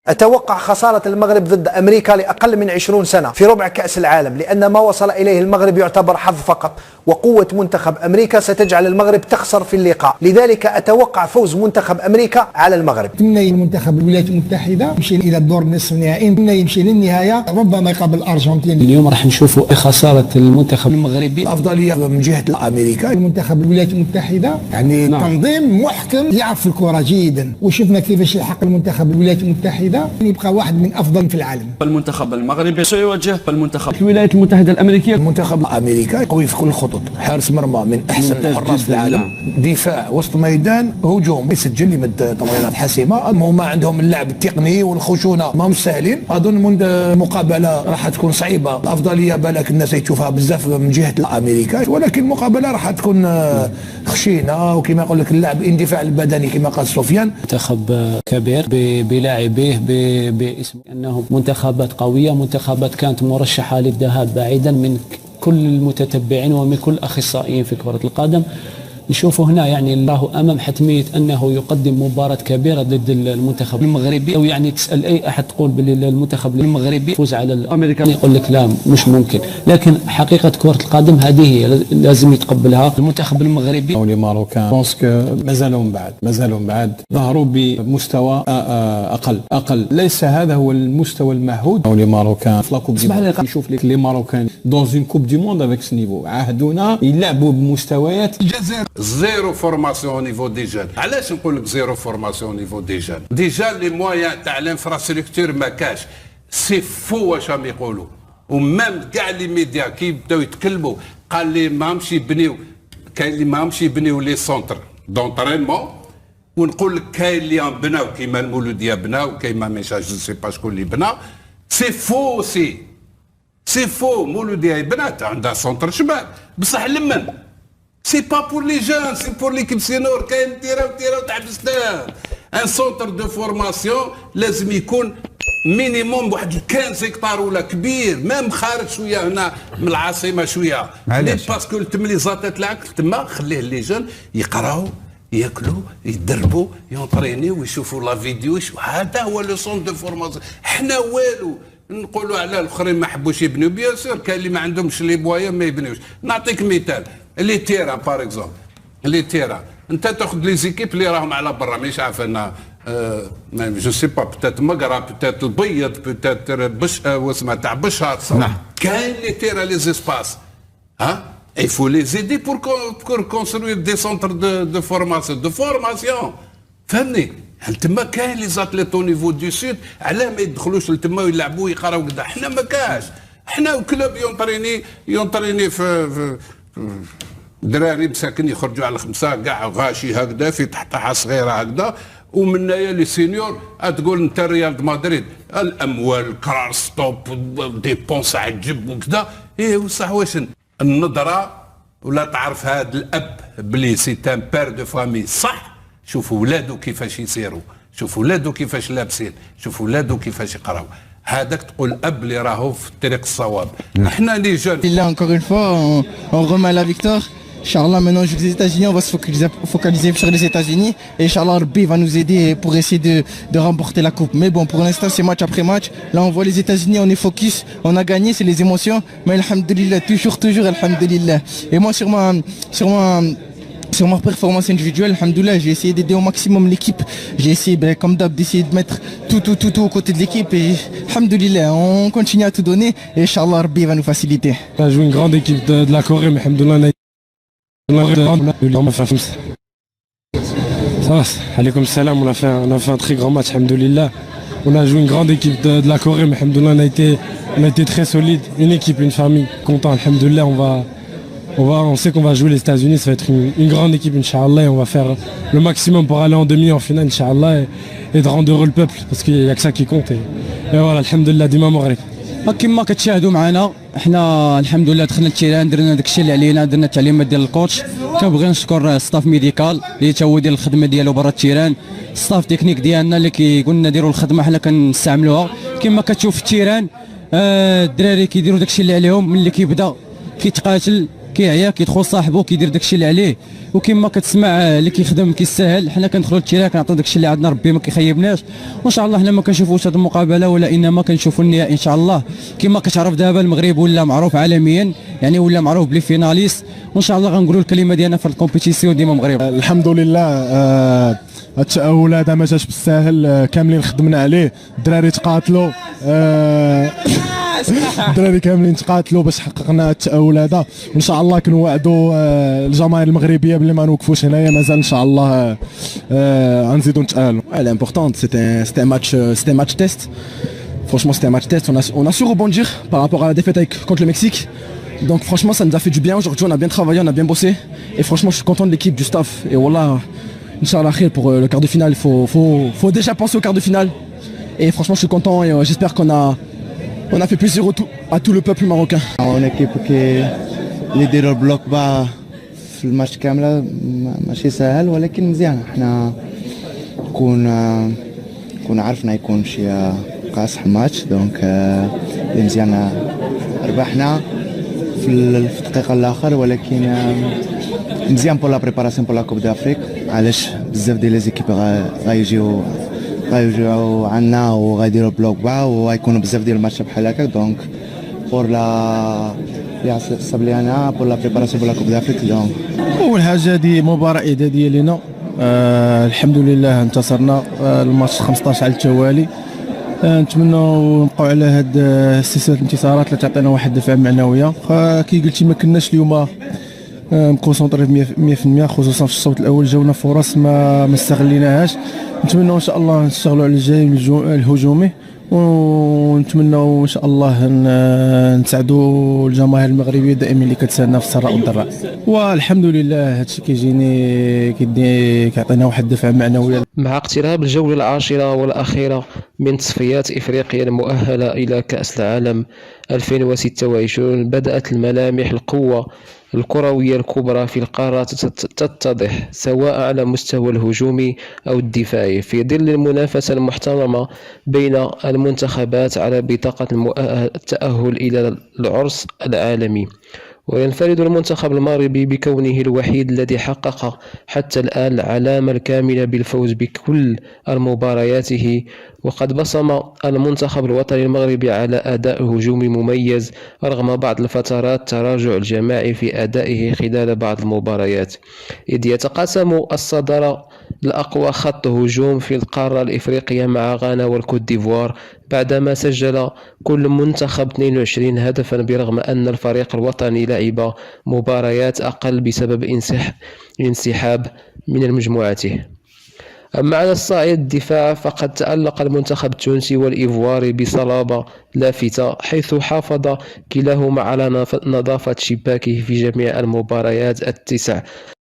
أتوقع خسارة المغرب ضد أمريكا لأقل من 20 سنة في ربع كأس العالم، لأن ما وصل إليه المغرب يعتبر حظ فقط، وقوة منتخب أمريكا ستجعل المغرب تخسر في اللقاء. لذلك أتوقع فوز منتخب أمريكا على المغرب. أتمنى المنتخب الولايات المتحدة يمشي إلى الدور النصف النهائي، أتمنى يمشي للنهاية، ربما يقابل الأرجنتين. اليوم راح نشوفوا خسارة المنتخب المغربي، الأفضلية من جهة أمريكا. المنتخب الولايات المتحدة يعني تنظيم محكم، يعرف الكرة جيدا، وشفنا كيفاش يلحق المنتخب الولايات المتحدة يبقى واحد من أفضل في العالم. المنتخب المغربي سيواجه المنتخب الولايات المتحدة الأمريكية. المنتخب الأمريكي قوي في كل الخطوط، حارس مرمى من أحسن الحراس في العالم، دفاع، وسط ميدان، هجوم، يسجل يمد تمريرات حاسمة. هما عندهم اللعب التقني والخشونة ما مش سهلين. أظن من المقابلة راح تكون صعيبة. الأفضلية بالك الناس يشوفها بزاف من جهة الأمريكا، ولكن المقابلة راح تكون خشينة، وكما يقول لك اللعب الاندفاع البدني كما قال سفيان. منتخب كبير بلاعبيه باسم أنهم منتخبات قوية، منتخبات كانت مرشحة للذهاب بعيدا من كل المتتبعين ومن كل الأخصائيين في كرة القدم. نشوفه هنا يعني الله أمام حتمية أنه يقدم مباراة كبيرة ضد المنتخب المغربي، أو يعني تسأل أي أحد تقول بالمنتخب المغربي يفوز على الأمريكان يقول لك لا مش ممكن، لكن حقيقة كرة القدم هذه هي لازم يتقبلها المنتخب المغربي. أو لي ماروكان بونسك مازالوا بعد ظهروا بمستوى أقل، ليس هذا هو المستوى المعهود. أو لي ماروكان في لاكوب دي موند نشوف لك لي ماروكان دون اون كوب دي موند افيك سو نيفو، عهدونا يلعبوا بمستويات. الجزائر زيرو فورماسيون او نيفو دي جون. علاش نقول لك زيرو فورماسيون او نيفو دي جون؟ ديجا لي مويان تاع الانفراستركتور ما كاش، سي فو واش راهم يقولوا. ومام كاع لي ميديا كي يبداو يتكلموا قال لي ماهمش يبنيو، كاين اللي ماهمش يبنيو لي سونتر دونطرينمون، ونقول لك كاين اللي بناو كيما المولوديه بناو، كاين ما ميساج جو سي با شكون اللي بنا. سي فو سي فو. مولوديه بنات عندها سونتر شباب بصح لمن سي با بور لي جون، سي بور ليكيب سينور. كاين تيراو تحبسنا. ان سونتر دو فورماسيون لازم يكون مينيموم واحد 15 هكتار ولا كبير، مام خارج شويه هنا من العاصمه شويه. علاش؟ باسكو التمليزات تاعك تما خليه لي جون يقراو، ياكلوا، يدربوا، يونطرينيو، ويشوفوا لا فيديو. هذا هو لو سونتر دو فورماسيون. حنا والو نقولوا على الاخرين ما حبوش يبنيو، بيان سور كاين اللي ما عندهمش لي بوايا ما يبنيوش. نعطيك مثال، لي تيرا باغ اكزومبل، لي تيرا انت تاخذ لي زيكيب اللي راهم على برا، مانيش عارف انا جو سي با بتات مقرا، بتات البيض، بتات بش واسمها تاع بشهر. كاين لي تيرا لي زيسباس، ها il faut les aider pour construire des centres de formation. فهمني؟ تما كاين لي زاتليت او نيفو دو سود، علاه ما يدخلوش لتما ويلعبوا ويقراو كذا؟ حنا ما كاش، حنا كلوب يونطريني في دراري مساكن يخرجوا على 5 كاع غاشي هكذا في تحتها صغيره هكذا، ومنايا لي سينيور تقول انت ريال مدريد الاموال كرار ستوب ديبونس عجب وكذا. ايه وصح واش النظره ولا تعرف هذا الاب بلي سي ان بير دو فامي صح. شوفوا ولادو كيفاش يسيروا، شوفوا ولادو كيفاش لابسين، شوفوا ولادو كيفاش يقراو. هذاك تقول اب اللي راهو في الطريق الصواب. احنا لي جون. Là encore une fois, on remet la victoire. Inch'Allah, maintenant je les États-Unis, on va se focaliser sur les États-Unis et Inch'Allah Rabbi va nous aider pour essayer de remporter la coupe. Mais bon, pour l'instant c'est match après match. Là on voit les États-Unis, on est focus, on a gagné, c'est les émotions. Mais alhamdulillah, toujours alhamdulillah. Et moi sur ma performance individuelle, alhamdoulilah, j'ai essayé d'aider au maximum l'équipe. J'ai essayé, comme d'hab, d'essayer de mettre tout aux côtés de l'équipe. Et alhamdoulilah, on continue à tout donner. Et Inch'Allah, Rabbi va nous faciliter. On a joué une grande équipe de la Corée, mais alhamdoulilah, alaykoum salam, on a fait un très grand match, alhamdoulilah. On a joué une grande équipe de la Corée, mais alhamdoulilah, on a été très solide. Une équipe, une famille, content, alhamdoulilah, on sait qu'on va jouer les États-Unis, ça va être une grande équipe, Inch'Allah, et on va faire le maximum pour aller en demi, en finale, Inch'Allah, et de rendre heureux le peuple, parce qu'il n'y a que ça qui compte. Et voilà, alhamdoulilah, dima Maghreb. كما كتشاهدوا معنا احنا الحمد لله دخلنا التيران، درنا داكشي اللي علينا، درنا التعليمات ديال الكوتش. كنبغي نشكر ستاف ميديكال اللي تا هو ديال الخدمه ديالو برا التيران، ستاف تكنيك ديالنا اللي كيقول لنا ديروا الخدمه حنا كنستعملوها. كما كتشوف في التيران الدراري كيديروا داكشي اللي عليهم، ملي كيبدا كيتقاتل كيعيا كيدخل صاحبه كيدير داكشي اللي عليه، وكما كتسمع اللي كيخدم كيستاهل. حنا كندخلوا للتيران كنعطيو داكشي اللي عندنا، ربي ما كيخيبناش. وان شاء الله حنا ما كنشوفوش هذه المقابله ولا انما كنشوفوا النهائي ان شاء الله. كما كتعرف دابا المغرب ولا معروف عالميا، يعني ولا معروف بلي فيناليست، وان شاء الله غنقولوا الكلمه ديالنا في الكومبيتيسيون ديما مغرب. الحمد لله. التأهل هذا ما جاش بالساهل، كاملين خدمنا عليه، الدراري تقاتلوا، الدراري كاملين تقاتلوا باش حققنا التأهل هذا. وان شاء الله كنوعدوا الجماهير المغربيه بلي ما نوقفوش هنايا، مازال ان شاء الله غنزيدوا نتأهلوا. L'important, c'était un match test. Franchement, c'était un match test. On a su rebondir par rapport à la défaite contre le Mexique. Donc franchement, ça nous a fait du bien. Aujourd'hui, on a bien travaillé, on a bien bossé. Et franchement, je suis content de l'équipe, du staff. Et voilà, Inch'Allah khair pour le quart de finale. Il faut déjà penser au quart de finale. Et franchement, je suis content et j'espère qu'on a fait plaisir à tout le peuple marocain. On équipe اللي يديروا البلوك با في الماتش كامله ماشي سهل، ولكن مزيان. حنا كون عرفنا يكون شي قاصح الماتش، دونك مزيان ربحنا في الدقيقه الاخر، ولكن مزيان بور لا بريباراسيون بور لا كوب دافريك. علاش بزاف ديال لي زيكيب غايجيو عندنا وغايديروا بلوك با، وغايكونوا بزاف ديال الماتشات بحال هكا. دونك بور لا اللي حسب لي انا بور لا بريباراسيون بور لا كوب دافريك. دونك اول حاجه هذه مباراه اعداديه لنا، الحمد لله انتصرنا الماتش 15 على التوالي. نتمنوا نبقاو على هاد سلسله الانتصارات اللي تعطينا واحد الدفعه معنويه. كي قلتي ما كناش اليوم مكونسونطري 100%، خصوصا في الشوط الاول جاونا فرص ما استغليناهاش. نتمنوا ان شاء الله نشتغلوا على الجانب الهجومي، ونتمنوا ان شاء الله نساعدوا الجماهير المغربيه دائما اللي كتساندنا في السراء والضراء. والحمد لله هادشي كيعطينا واحد الدفعه معنويه. مع اقتراب الجوله العاشره والاخيره من تصفيات افريقيا المؤهله الى كاس العالم 2026، بدات الملامح القوه الكروية الكبرى في القارة تتضح، سواء على مستوى الهجومي أو الدفاعي، في ظل المنافسة المحترمة بين المنتخبات على بطاقة التأهل إلى العرس العالمي. وينفرد المنتخب المغربي بكونه الوحيد الذي حقق حتى الآن العلامة الكاملة بالفوز بكل مبارياته. وقد بصم المنتخب الوطني المغربي على أداء هجومي مميز رغم بعض الفترات تراجع الجماعي في أدائه خلال بعض المباريات، إذ يتقاسم الصدارة الأقوى خط هجوم في القارة الإفريقية مع غانا والكوت ديفوار، بعدما سجل كل منتخب 22 هدفا، برغم أن الفريق الوطني لعب مباريات أقل بسبب انسحاب من مجموعته. أما على الصعيد الدفاع فقد تألق المنتخب التونسي والإيفواري بصلابة لافتة، حيث حافظ كلاهما على نظافة شباكه في جميع المباريات التسع.